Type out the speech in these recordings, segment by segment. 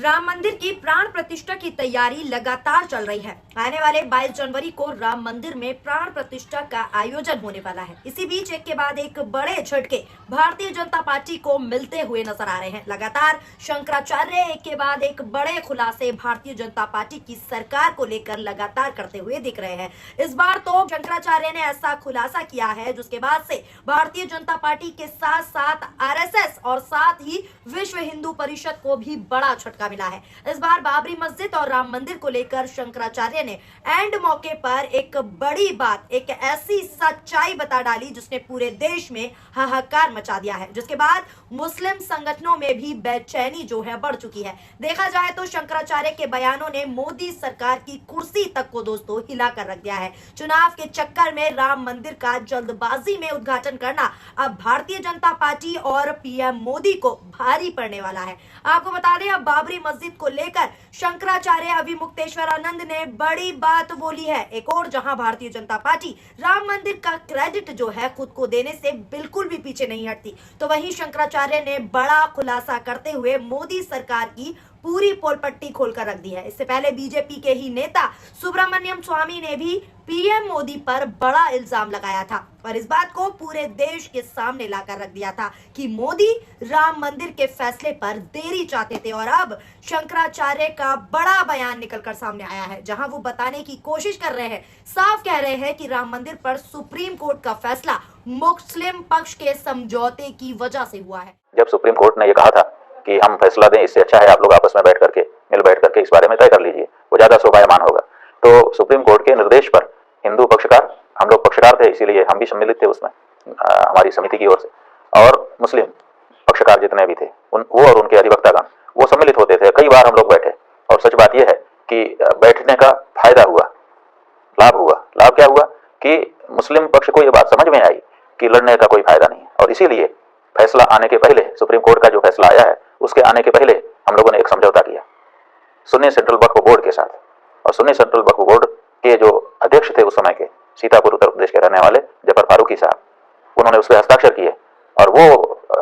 राम मंदिर की प्राण प्रतिष्ठा की तैयारी लगातार चल रही है। आने वाले 22 जनवरी को राम मंदिर में प्राण प्रतिष्ठा का आयोजन होने वाला है। इसी बीच एक के बाद एक बड़े झटके भारतीय जनता पार्टी को मिलते हुए नजर आ रहे हैं। लगातार शंकराचार्य एक के बाद एक बड़े खुलासे भारतीय जनता पार्टी की सरकार को लेकर लगातार करते हुए दिख रहे हैं। इस बार तो शंकराचार्य ने ऐसा खुलासा किया है जिसके बाद से भारतीय जनता पार्टी के साथ साथ आरएसएस और साथ ही विश्व हिंदू परिषद को भी बड़ा झटका मिला है। इस बार बाबरी मस्जिद और राम मंदिर को लेकर शंकराचार्य ने एंड मौके पर एक बड़ी बात, एक ऐसी सच्चाई बता डाली जिसने पूरे देश में हाहाकार मचा दिया है, जिसके बाद मुस्लिम संगठनों में भी बेचैनी जो है बढ़ चुकी है। देखा जाए तो शंकराचार्य के बयानों ने मोदी सरकार की कुर्सी तक को दोस्तों हिला कर रख दिया है। चुनाव के चक्कर में राम मंदिर का जल्दबाजी में उद्घाटन करना अब भारतीय जनता पार्टी और पीएम मोदी को भारी पड़ने वाला है। आपको बता दें, अब बाबरी मस्जिद को लेकर शंकराचार्य अभिमुक्तेश्वरानंद ने बड़ी बात बोली है। एक और जहां भारतीय जनता पार्टी राम मंदिर का क्रेडिट जो है खुद को देने से बिल्कुल भी पीछे नहीं हटती, तो वहीं शंकराचार्य ने बड़ा खुलासा करते हुए मोदी सरकार की पूरी पोलपट्टी खोलकर रख दी है। इससे पहले बीजेपी के ही नेता सुब्रमण्यम स्वामी ने भी पीएम मोदी पर बड़ा इल्जाम लगाया था और इस बात को पूरे देश के सामने लाकर रख दिया था कि मोदी राम मंदिर के फैसले पर देरी चाहते थे। और अब शंकराचार्य का बड़ा बयान निकलकर सामने आया है, जहां वो बताने की कोशिश कर रहे हैं, साफ कह रहे हैं कि राम मंदिर पर सुप्रीम कोर्ट का फैसला मुस्लिम पक्ष के समझौते की वजह से हुआ है। जब सुप्रीम कोर्ट ने यह कहा था कि हम फैसला दें, इससे अच्छा है आप लोग आपस में मिल बैठ करके इस बारे में तय कर लीजिए, वो ज्यादा शोभायमान होगा, तो सुप्रीम कोर्ट के निर्देश पर हिंदू पक्षकार, हम लोग पक्षकार थे इसीलिए हम भी सम्मिलित थे उसमें हमारी समिति की ओर से, और मुस्लिम पक्षकार जितने भी थे वो और उनके अधिवक्तागण वो सम्मिलित होते थे। कई बार हम लोग बैठे और सच बात यह है कि बैठने का फायदा हुआ, लाभ हुआ। लाभ क्या हुआ कि मुस्लिम पक्ष को यह बात समझ में आई कि लड़ने का कोई फायदा नहीं है, और इसीलिए फैसला आने के पहले, सुप्रीम कोर्ट का जो फैसला आया है उसके आने के पहले हम लोगों ने एक समझौता किया सुन्नी सेंट्रल वक्फ बोर्ड के साथ। और सुन्नी सेंट्रल वक्फ बोर्ड के जो अध्यक्ष थे उस समय के, सीतापुर उत्तर प्रदेश के रहने वाले जफर फारूकी साहब, उन्होंने उस पर हस्ताक्षर किए और वो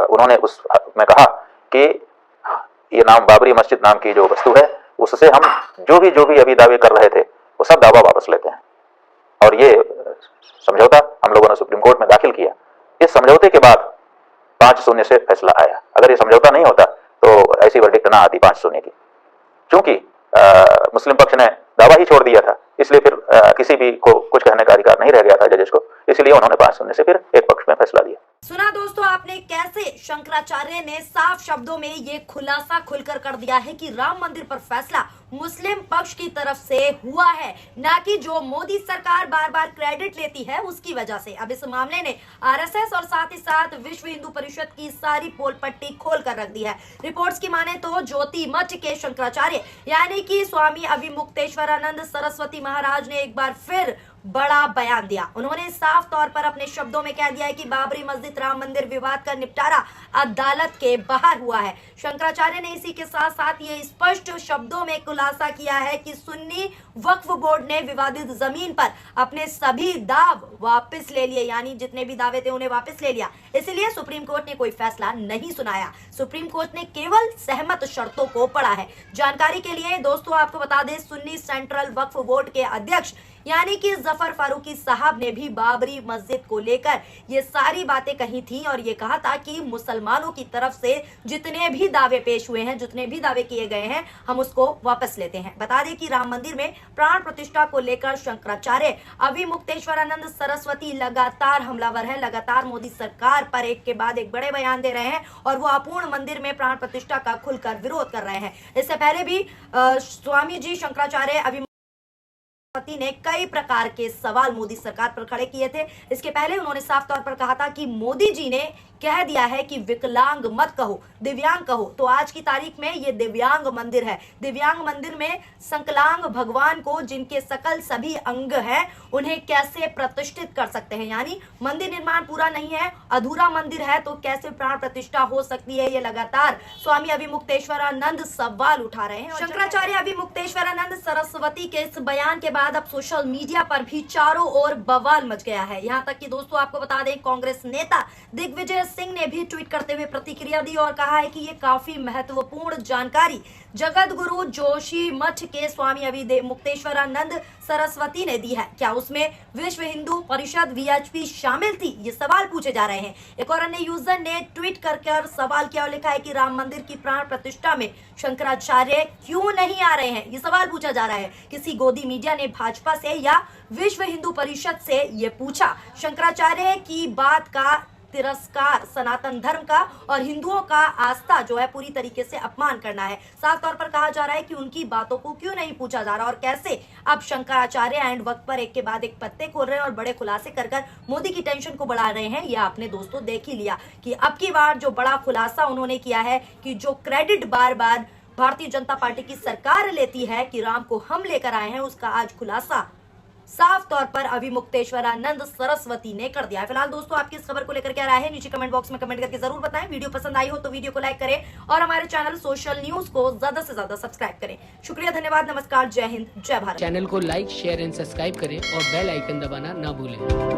उन्होंने उसमें कहा कि ये नाम बाबरी मस्जिद नाम की जो वस्तु है उससे हम जो भी अभी दावे कर रहे थे वो सब दावा वापस लेते हैं। और ये समझौता हम लोगों ने सुप्रीम कोर्ट में दाखिल किया। इस समझौते के बाद 5-0 से फैसला आया। अगर ये समझौता नहीं होता तो ऐसी वर्डिक्ट ना आती 5-0 की, क्योंकि मुस्लिम पक्ष ने दावा ही छोड़ दिया था, इसलिए फिर किसी भी को कुछ कहने का अधिकार नहीं रह गया था जजेस को, इसलिए उन्होंने 5-0 से फिर एक पक्ष में फैसला दिया। सुना दोस्तों आपने कैसे शंकराचार्य ने साफ शब्दों में ये खुलासा खुलकर कर दिया है कि राम मंदिर पर फैसला मुस्लिम पक्ष की तरफ से हुआ है, ना कि जो मोदी सरकार बार बार क्रेडिट लेती है उसकी वजह से। अब इस मामले ने आरएसएस और साथ ही साथ विश्व हिंदू परिषद की सारी पोल पट्टी खोल कर रख दी है। रिपोर्ट्स की माने तो ज्योति मठ के शंकराचार्य यानी कि स्वामी अभिमुक्तेश्वरानंद सरस्वती महाराज ने एक बार फिर बड़ा बयान दिया। उन्होंने साफ तौर पर अपने शब्दों में कह दिया है कि बाबरी मस्जिद राम मंदिर विवाद का निपटारा अदालत के बाहर हुआ है। शंकराचार्य ने इसी के साथ साथ ये स्पष्ट शब्दों में खुलासा किया है कि सुन्नी वक्फ बोर्ड ने विवादित जमीन पर अपने सभी दाव वापस ले लिए, यानी जितने भी दावे थे उन्हें वापस ले लिया। इसलिए सुप्रीम कोर्ट ने कोई फैसला नहीं सुनाया, सुप्रीम कोर्ट ने केवल सहमत शर्तों को पढ़ा है। जानकारी के लिए दोस्तों आपको बता दें, सुन्नी सेंट्रल वक्फ बोर्ड के अध्यक्ष यानी कि जफर फारूकी साहब ने भी बाबरी मस्जिद को लेकर ये सारी बातें कही थी और ये कहा था कि मुसलमानों की तरफ से जितने भी दावे पेश हुए हैं, जितने भी दावे किए गए हैं, हम उसको वापस लेते हैं। बता दें कि राम मंदिर में प्राण प्रतिष्ठा को लेकर शंकराचार्य अभिमुक्तेश्वरानंद सरस्वती लगातार हमलावर है, लगातार मोदी सरकार पर एक के बाद एक बड़े बयान दे रहे हैं और वो अपूर्ण मंदिर में प्राण प्रतिष्ठा का खुलकर विरोध कर रहे हैं। इससे पहले भी स्वामी जी शंकराचार्य ने कई प्रकार के सवाल मोदी सरकार पर खड़े किए थे। इसके पहले उन्होंने साफ तौर पर कहा था कि मोदी जी ने कह दिया है कि विकलांग मत कहो, दिव्यांग कहो, तो आज की तारीख में ये दिव्यांग मंदिर है। दिव्यांग मंदिर में संकलांग भगवान को, जिनके सकल सभी अंग हैं, उन्हें कैसे प्रतिष्ठित कर सकते हैं, यानी मंदिर निर्माण पूरा नहीं है, अधूरा मंदिर है, तो कैसे प्राण प्रतिष्ठा हो सकती है। ये लगातार स्वामी अभिमुक्तेश्वरानंद सवाल उठा रहे हैं। शंकराचार्य अभिमुक्तेश्वरानंद सरस्वती के इस बयान के बाद अब सोशल मीडिया पर भी चारों ओर बवाल मच गया है। यहाँ तक कि दोस्तों आपको बता दें, कांग्रेस नेता दिग्विजय सिंह ने भी ट्वीट करते हुए प्रतिक्रिया दी और कहा है कि ये काफी महत्वपूर्ण जानकारी जगत गुरु जोशी मठ के स्वामी मुक्तेश्वरानंद सरस्वती ने दी है, क्या उसमें विश्व हिंदू परिषद VHP शामिल थी? ये सवाल पूछे जा रहे हैं। एक और अन्य यूजर ने ट्वीट कर सवाल किया और लिखा है कि राम मंदिर की प्राण प्रतिष्ठा में शंकराचार्य क्यों नहीं आ रहे हैं? ये सवाल पूछा जा रहा है। किसी गोदी मीडिया ने भाजपा से या विश्व हिंदू परिषद से ये पूछा। शंकराचार्य की बात का तिरस्कार सनातन धर्म का और हिंदुओं का आस्था जो है पूरी तरीके से अपमान करना है। साफ तौर पर कहा जा रहा है कि उनकी बातों को क्यों नहीं पूछा जा रहा और कैसे अब शंकराचार्य एंड वक्त पर एक के बाद एक पत्ते खोल रहे हैं और बड़े खुलासे कर मोदी की टेंशन को बढ़ा रहे हैं। यह आपने दोस्तों देख ही लिया कि अब की बार जो बड़ा खुलासा उन्होंने किया है कि जो क्रेडिट बार बार भारतीय जनता पार्टी की सरकार लेती है कि राम को हम लेकर आए हैं, उसका आज खुलासा साफ तौर पर अभी मुक्तेश्वरानंद सरस्वती ने कर दिया है। फिलहाल दोस्तों आपकी इस खबर को लेकर क्या राय है, नीचे कमेंट बॉक्स में कमेंट करके जरूर बताएं। वीडियो पसंद आई हो तो वीडियो को लाइक करें और हमारे चैनल सोशल न्यूज को ज्यादा से ज्यादा सब्सक्राइब करें। शुक्रिया, धन्यवाद, नमस्कार, जय हिंद, जय भारत। चैनल को लाइक, शेयर एंड सब्सक्राइब करें और बेल आइकन दबाना ना भूलें।